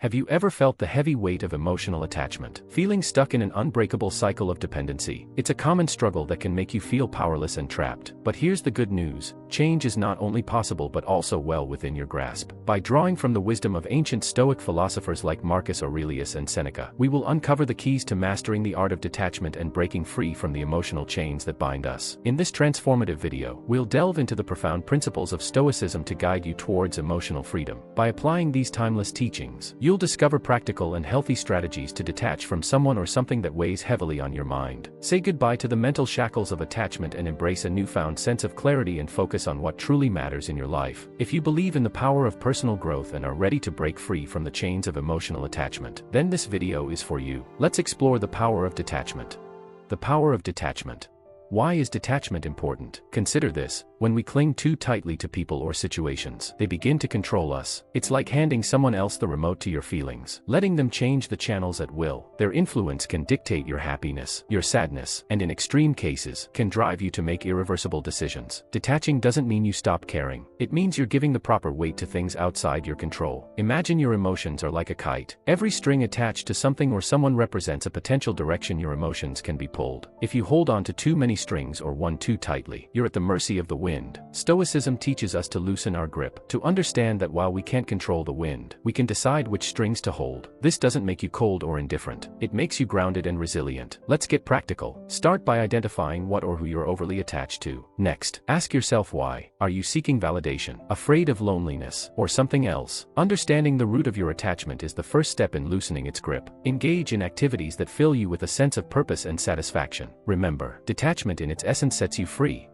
Have you ever felt the heavy weight of emotional attachment, feeling stuck in an unbreakable cycle of dependency? It's a common struggle that can make you feel powerless and trapped. But here's the good news: change is not only possible but also well within your grasp. By drawing from the wisdom of ancient Stoic philosophers like Marcus Aurelius and Seneca, we will uncover the keys to mastering the art of detachment and breaking free from the emotional chains that bind us. In this transformative video, we'll delve into the profound principles of Stoicism to guide you towards emotional freedom. By applying these timeless teachings, you'll discover practical and healthy strategies to detach from someone or something that weighs heavily on your mind. Say goodbye to the mental shackles of attachment and embrace a newfound sense of clarity and focus on what truly matters in your life. If you believe in the power of personal growth and are ready to break free from the chains of emotional attachment, then this video is for you. Let's explore the power of detachment. The power of detachment. Why is detachment important? Consider this: when we cling too tightly to people or situations, they begin to control us. It's like handing someone else the remote to your feelings, letting them change the channels at will. Their influence can dictate your happiness, your sadness, and in extreme cases, can drive you to make irreversible decisions. Detaching doesn't mean you stop caring. It means you're giving the proper weight to things outside your control. Imagine your emotions are like a kite. Every string attached to something or someone represents a potential direction your emotions can be pulled. If you hold on to too many strings or one too tightly, you're at the mercy of the wind. Stoicism teaches us to loosen our grip, to understand that while we can't control the wind, we can decide which strings to hold. This doesn't make you cold or indifferent. It makes you grounded and resilient. Let's get practical. Start by identifying what or who you're overly attached to. Next, ask yourself why. Are you seeking validation, afraid of loneliness, or something else? Understanding the root of your attachment is the first step in loosening its grip. Engage in activities that fill you with a sense of purpose and satisfaction. Remember, detachment in its essence sets you free.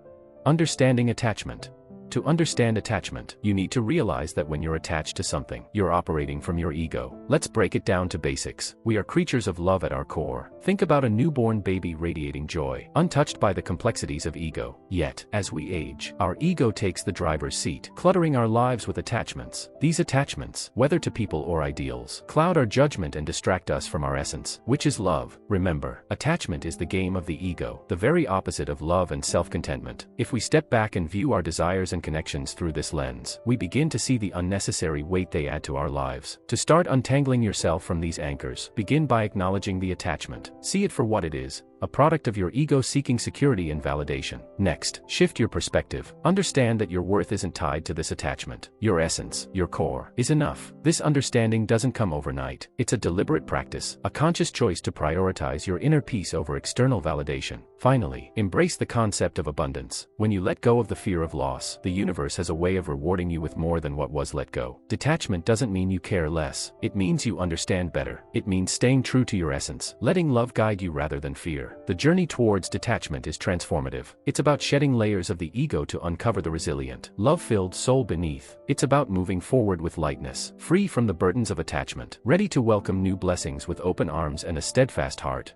Understanding attachment. To understand attachment, you need to realize that when you're attached to something, you're operating from your ego. Let's break it down to basics. We are creatures of love at our core. Think about a newborn baby radiating joy, untouched by the complexities of ego. Yet, as we age, our ego takes the driver's seat, cluttering our lives with attachments. These attachments, whether to people or ideals, cloud our judgment and distract us from our essence, which is love. Remember, attachment is the game of the ego, the very opposite of love and self-contentment. If we step back and view our desires and connections through this lens, we begin to see the unnecessary weight they add to our lives. To start untangling yourself from these anchors, begin by acknowledging the attachment. See it for what it is: a product of your ego seeking security and validation. Next, shift your perspective. Understand that your worth isn't tied to this attachment. Your essence, your core, is enough. This understanding doesn't come overnight. It's a deliberate practice, a conscious choice to prioritize your inner peace over external validation. Finally, embrace the concept of abundance. When you let go of the fear of loss, the universe has a way of rewarding you with more than what was let go. Detachment doesn't mean you care less. It means you understand better. It means staying true to your essence, letting love guide you rather than fear. The journey towards detachment is transformative. It's about shedding layers of the ego to uncover the resilient, love-filled soul beneath. It's about moving forward with lightness, free from the burdens of attachment, ready to welcome new blessings with open arms and a steadfast heart.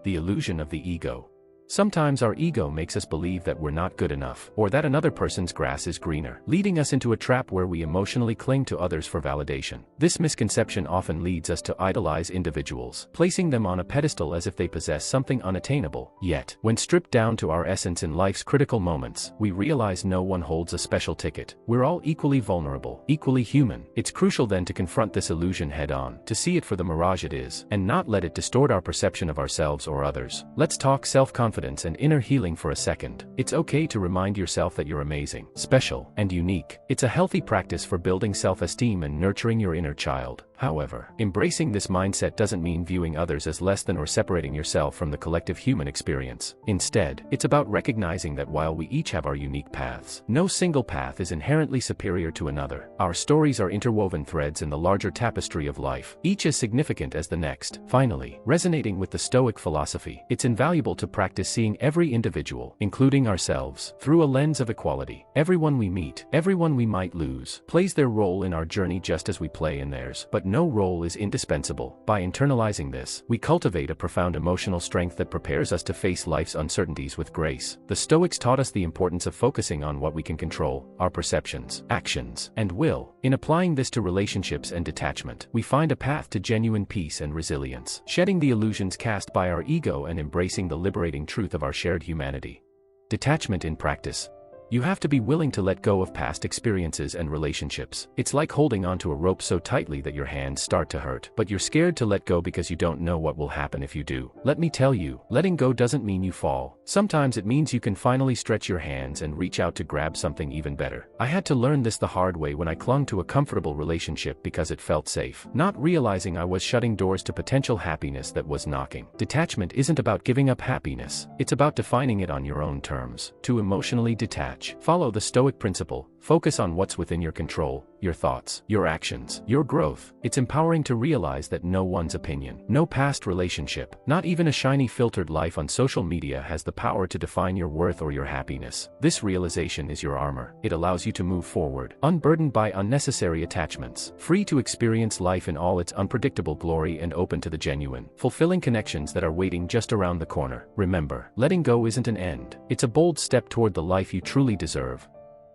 The illusion of the ego. Sometimes our ego makes us believe that we're not good enough, or that another person's grass is greener, leading us into a trap where we emotionally cling to others for validation. This misconception often leads us to idolize individuals, placing them on a pedestal as if they possess something unattainable. Yet, when stripped down to our essence in life's critical moments, we realize no one holds a special ticket. We're all equally vulnerable, equally human. It's crucial then to confront this illusion head-on, to see it for the mirage it is, and not let it distort our perception of ourselves or others. Let's talk self-confidence and inner healing for a second. It's okay to remind yourself that you're amazing, special, and unique. It's a healthy practice for building self-esteem and nurturing your inner child. However, embracing this mindset doesn't mean viewing others as less than or separating yourself from the collective human experience. Instead, it's about recognizing that while we each have our unique paths, no single path is inherently superior to another. Our stories are interwoven threads in the larger tapestry of life, each as significant as the next. Finally, resonating with the Stoic philosophy, it's invaluable to practice seeing every individual, including ourselves, through a lens of equality. Everyone we meet, everyone we might lose, plays their role in our journey just as we play in theirs, but no role is indispensable. By internalizing this, we cultivate a profound emotional strength that prepares us to face life's uncertainties with grace. The Stoics taught us the importance of focusing on what we can control: our perceptions, actions, and will. In applying this to relationships and detachment, we find a path to genuine peace and resilience, shedding the illusions cast by our ego and embracing the liberating truth of our shared humanity. Detachment in practice. You have to be willing to let go of past experiences and relationships. It's like holding onto a rope so tightly that your hands start to hurt, but you're scared to let go because you don't know what will happen if you do. Let me tell you, letting go doesn't mean you fall. Sometimes it means you can finally stretch your hands and reach out to grab something even better. I had to learn this the hard way when I clung to a comfortable relationship because it felt safe, not realizing I was shutting doors to potential happiness that was knocking. Detachment isn't about giving up happiness, it's about defining it on your own terms. To emotionally detach, follow the Stoic principle. Focus on what's within your control, your thoughts, your actions, your growth. It's empowering to realize that no one's opinion, no past relationship, not even a shiny filtered life on social media has the power to define your worth or your happiness. This realization is your armor. It allows you to move forward, unburdened by unnecessary attachments, free to experience life in all its unpredictable glory and open to the genuine, fulfilling connections that are waiting just around the corner. Remember, letting go isn't an end. It's a bold step toward the life you truly deserve.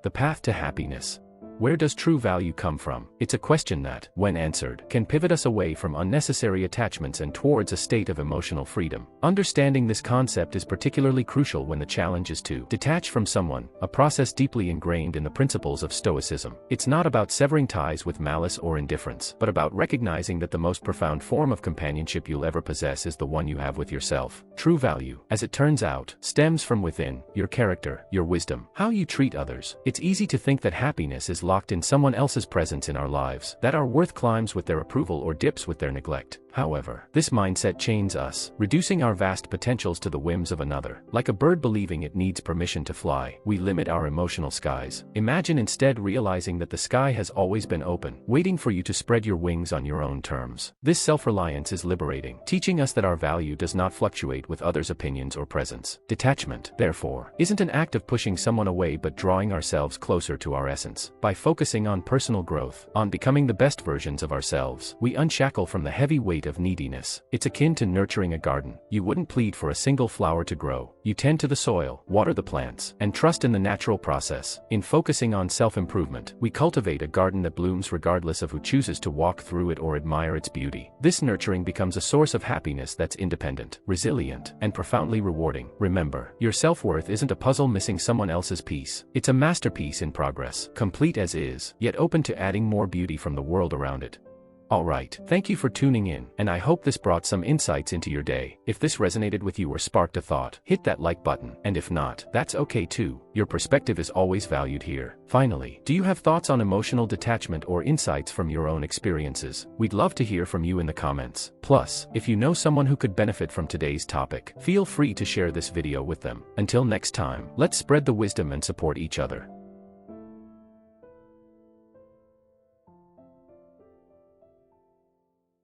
The path to happiness. Where does true value come from? It's a question that, when answered, can pivot us away from unnecessary attachments and towards a state of emotional freedom. Understanding this concept is particularly crucial when the challenge is to detach from someone, a process deeply ingrained in the principles of Stoicism. It's not about severing ties with malice or indifference, but about recognizing that the most profound form of companionship you'll ever possess is the one you have with yourself. True value, as it turns out, stems from within, your character, your wisdom, how you treat others. It's easy to think that happiness is locked in someone else's presence in our lives, that our worth climbs with their approval or dips with their neglect. However, this mindset chains us, reducing our vast potentials to the whims of another. Like a bird believing it needs permission to fly, we limit our emotional skies. Imagine instead realizing that the sky has always been open, waiting for you to spread your wings on your own terms. This self-reliance is liberating, teaching us that our value does not fluctuate with others' opinions or presence. Detachment, therefore, isn't an act of pushing someone away but drawing ourselves closer to our essence. By focusing on personal growth, on becoming the best versions of ourselves, we unshackle from the heavy weight of neediness. It's akin to nurturing a garden. You wouldn't plead for a single flower to grow. You tend to the soil, water the plants, and trust in the natural process. In focusing on self-improvement, we cultivate a garden that blooms regardless of who chooses to walk through it or admire its beauty. This nurturing becomes a source of happiness that's independent, resilient, and profoundly rewarding. Remember, your self-worth isn't a puzzle missing someone else's piece. It's a masterpiece in progress, complete as is, yet open to adding more beauty from the world around it. Alright, thank you for tuning in, and I hope this brought some insights into your day. If this resonated with you or sparked a thought, hit that like button, and if not, that's okay too. Your perspective is always valued here. Finally, do you have thoughts on emotional detachment or insights from your own experiences? We'd love to hear from you in the comments. Plus, if you know someone who could benefit from today's topic, feel free to share this video with them. Until next time, let's spread the wisdom and support each other.